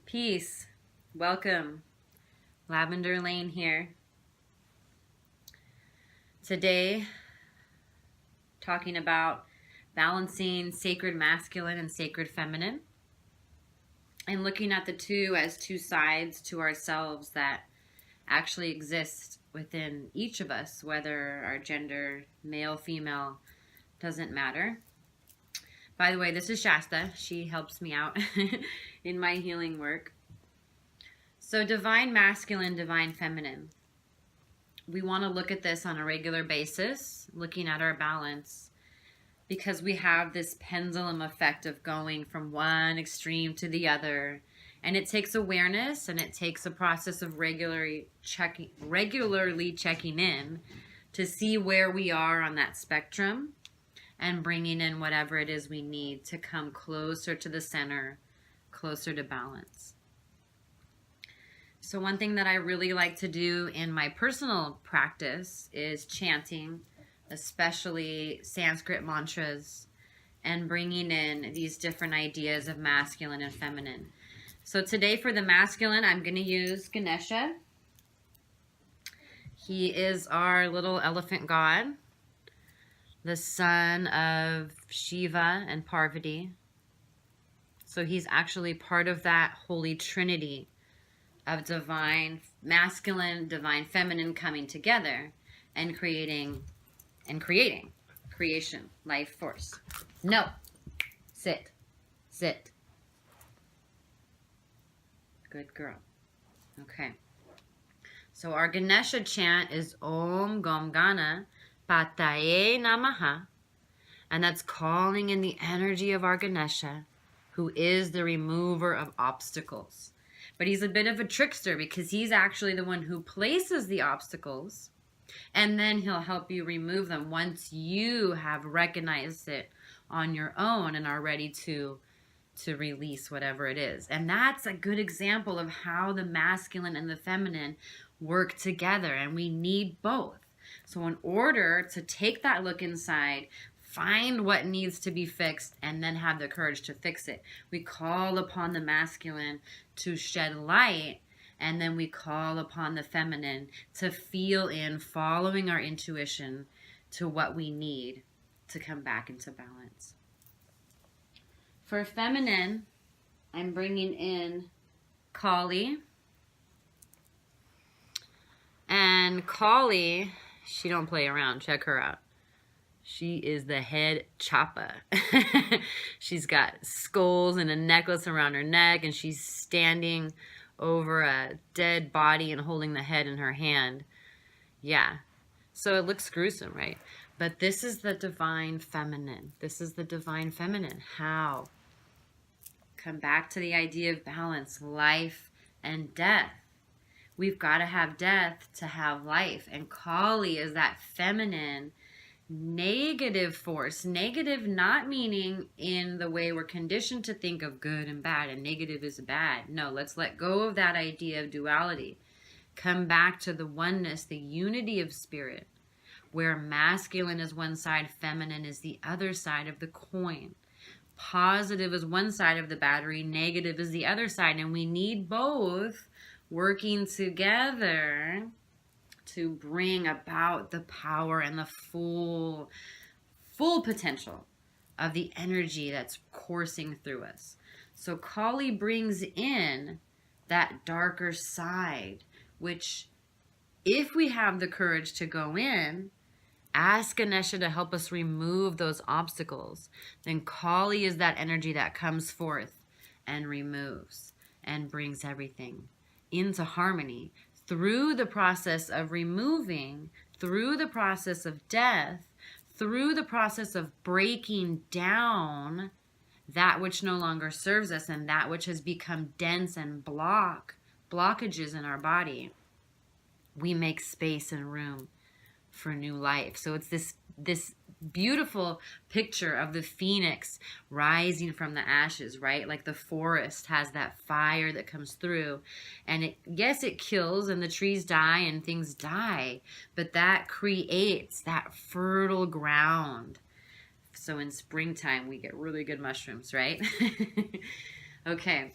Peace. Welcome. Lavender Lane here. Today, talking about balancing sacred masculine and sacred feminine, and looking at the two as two sides to ourselves that actually exist within each of us, whether our gender, male, female, doesn't matter. By the way, this is Shasta. She helps me out in my healing work. So divine masculine, divine feminine. We want to look at this on a regular basis, looking at our balance, because we have this pendulum effect of going from one extreme to the other. And it takes awareness, and it takes a process of regularly checking in to see where we are on that spectrum and bringing in whatever it is we need to come closer to the center, closer to balance. So one thing that I really like to do in my personal practice is chanting, especially Sanskrit mantras, and bringing in these different ideas of masculine and feminine. So today for the masculine, I'm going to use Ganesha. He is our little elephant god, the son of Shiva and Parvati. So he's actually part of that holy trinity of divine masculine, divine feminine coming together and creation, life force. No, sit. Good girl. Okay. So our Ganesha chant is Om Gom Gana Pataye Namaha, and that's calling in the energy of our Ganesha, who is the remover of obstacles. But he's a bit of a trickster because he's actually the one who places the obstacles, and then he'll help you remove them once you have recognized it on your own and are ready to release whatever it is. And that's a good example of how the masculine and the feminine work together, and we need both. So in order to take that look inside, find what needs to be fixed, and then have the courage to fix it, we call upon the masculine to shed light, and then we call upon the feminine to feel in, following our intuition to what we need to come back into balance. For feminine, I'm bringing in Kali. And Kali, she don't play around. Check her out. She is the head chappa. She's got skulls and a necklace around her neck, and she's standing over a dead body and holding the head in her hand. Yeah. So it looks gruesome, right? But this is the divine feminine. This is the divine feminine. How? Come back to the idea of balance, life and death. We've got to have death to have life. And Kali is that feminine negative force. Negative not meaning in the way we're conditioned to think of good and bad, and negative is bad. No, let's let go of that idea of duality. Come back to the oneness, the unity of spirit, where masculine is one side, feminine is the other side of the coin. Positive is one side of the battery, negative is the other side, and we need both working together to bring about the power and the full potential of the energy that's coursing through us. So Kali brings in that darker side, which if we have the courage to go in, ask Ganesha to help us remove those obstacles, then Kali is that energy that comes forth and removes and brings everything into harmony through the process of removing, through the process of death, through the process of breaking down that which no longer serves us and that which has become dense and blockages in our body. We make space and room for new life. So it's this beautiful picture of the phoenix rising from the ashes, right? Like the forest has that fire that comes through, and yes, it kills and the trees die and things die, but that creates that fertile ground. So in springtime, we get really good mushrooms, right? Okay.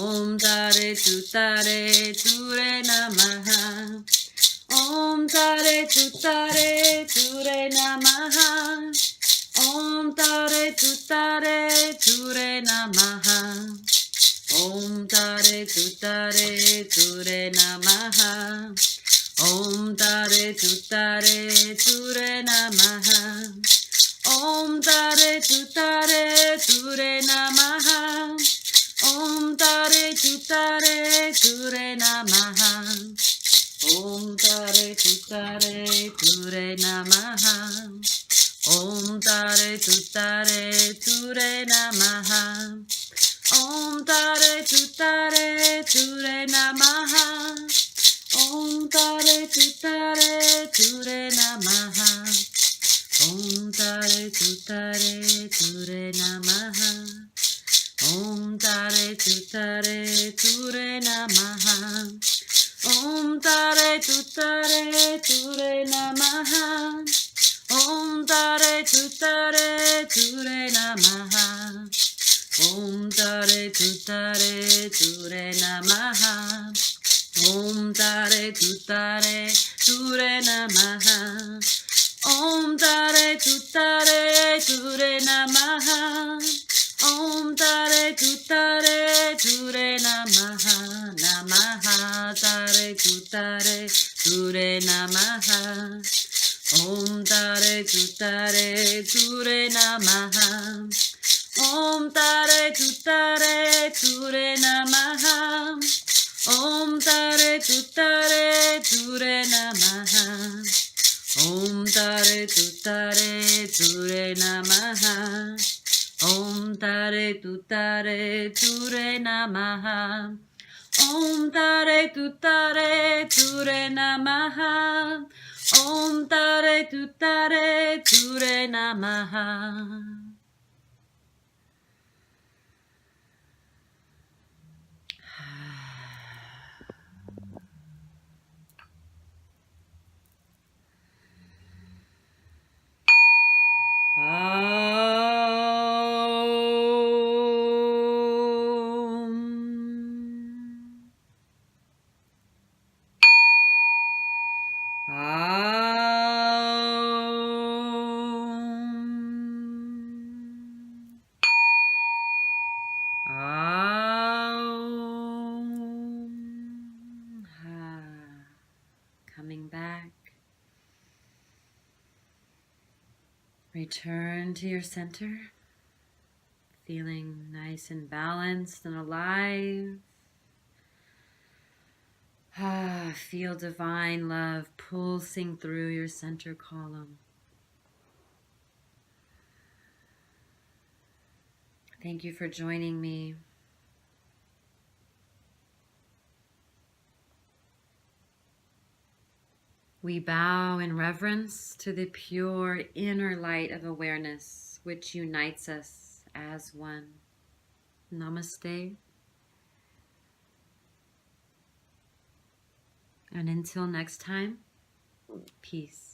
Om Tare Tutare Ture Namaha. Om Tare Tutare Ture Namaha. Om Tare Tutare Ture Namaha. Om Tare Tutare Ture Namaha. Om Tare Tutare Ture Namaha. Om Tare Tutare Ture Namaha. Om Tare Tutare Ture Namaha. Om Tare Tutare Ture Namaha. Om Tare Tutare Ture Namaha. Om Tare Tutare Ture Namaha. Om Tare Tutare Ture Namaha. Om Tare Tutare Ture Namaha. Om Tare Tutare Ture Namaha. Om Tare Tutare Ture Namaha. Om Tare Tutare Ture Namaha. Om Tare Tutare Ture Namaha. Om Tare Tutare Ture Namaha. Om Tare Tutare Ture Namaha. Om Tare Tutare Ture Namaha. Namaha Tare Tutare Ture Namaha. Om Tare Tutare Ture Namaha. Om Tare Tutare Ture Namaha. Om Tare Tutare Ture Namaha. Om Tare Tutare Ture Namaha. Om Tare Tutare Ture Namaha. Om Tare Tutare Ture Namaha. Om Tare Tutare Ture Namaha. Coming back. Return to your center, feeling nice and balanced and alive. Feel divine love pulsing through your center column. Thank you for joining me. We bow in reverence to the pure inner light of awareness which unites us as one. Namaste. And until next time, peace.